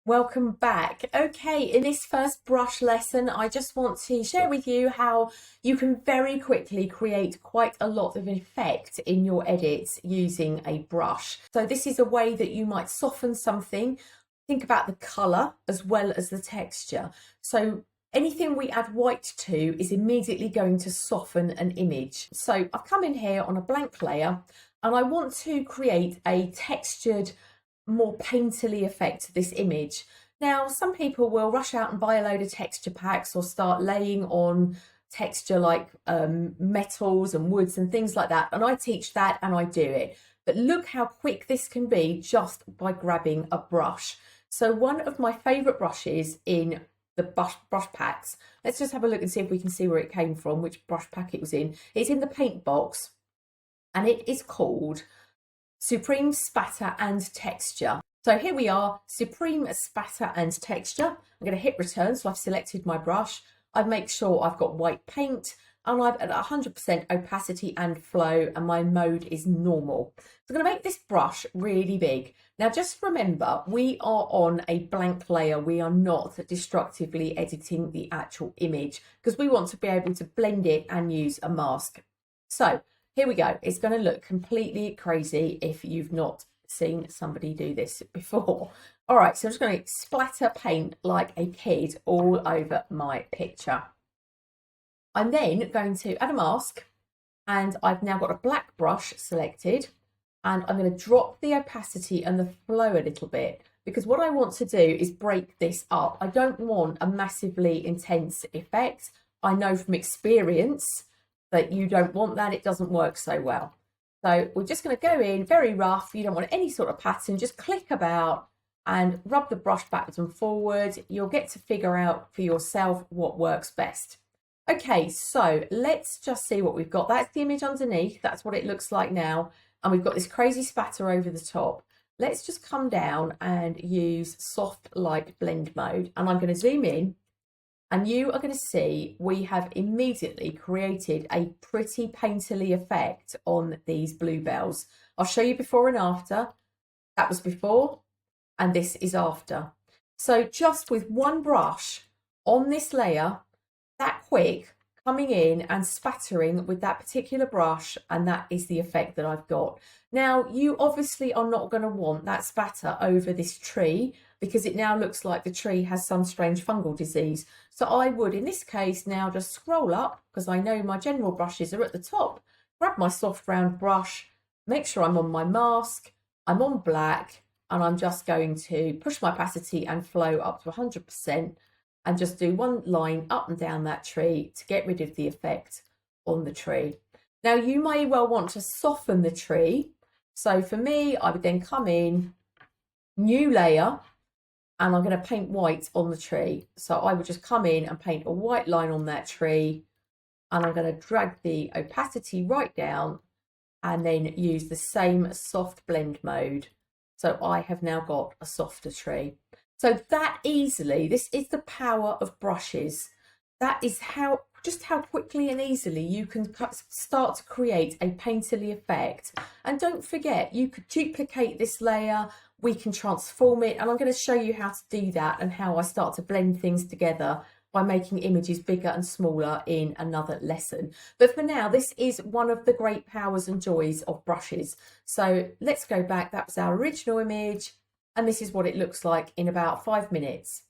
Welcome back. Okay, in this first brush lesson, I just want to share with you how you can very quickly create quite a lot of effect in your edits using a brush. So this is a way that you might soften something. Think about the colour as well as the texture. So anything we add white to is immediately going to soften an image. So I've come in here on a blank layer and I want to create a textured, more painterly effect to this image. Now, some people will rush out and buy a load of texture packs or start laying on texture like metals and woods and things like that. And I teach that and I do it. But look how quick this can be just by grabbing a brush. So one of my favourite brushes in the brush packs, let's just have a look and see if we can see where it came from, which brush pack it was in. It's in the paint box and it is called Supreme Spatter and Texture. So here we are, Supreme Spatter and Texture. I'm going to hit return, so I've selected my brush. I make sure I've got white paint and I've at 100% opacity and flow, and my mode is normal. So I'm going to make this brush really big. Now just remember, we are on a blank layer. We are not destructively editing the actual image because we want to be able to blend it and use a mask. So here we go. It's going to look completely crazy if you've not seen somebody do this before. All right, so I'm just going to splatter paint like a kid all over my picture. I'm then going to add a mask, and I've now got a black brush selected, and I'm going to drop the opacity and the flow a little bit because what I want to do is break this up. I don't want a massively intense effect. I know from experience that you don't want that, it doesn't work so well. So we're just going to go in very rough. You don't want any sort of pattern, just click about and rub the brush backwards and forward. You'll get to figure out for yourself what works best. Okay, so let's just see what we've got. That's the image underneath, that's what it looks like now. And we've got this crazy spatter over the top. Let's just come down and use soft light blend mode. And I'm going to zoom in. And you are going to see we have immediately created a pretty painterly effect on these bluebells. I'll show you before and after. That was before and this is after. So just with one brush on this layer, that quick, coming in and spattering with that particular brush, and that is the effect that I've got. Now, you obviously are not going to want that spatter over this tree because it now looks like the tree has some strange fungal disease. So I would, in this case, now just scroll up because I know my general brushes are at the top, grab my soft round brush, make sure I'm on my mask, I'm on black, and I'm just going to push my opacity and flow up to 100%. And just do one line up and down that tree to get rid of the effect on the tree. Now you may well want to soften the tree. So for me, I would then come in, new layer, and I'm going to paint white on the tree. So I would just come in and paint a white line on that tree, and I'm going to drag the opacity right down and then use the same soft blend mode. So I have now got a softer tree. So that easily, this is the power of brushes. That is just how quickly and easily you can start to create a painterly effect. And don't forget, you could duplicate this layer, we can transform it, and I'm going to show you how to do that and how I start to blend things together by making images bigger and smaller in another lesson. But for now, this is one of the great powers and joys of brushes. So let's go back. That was our original image. And this is what it looks like in about 5 minutes.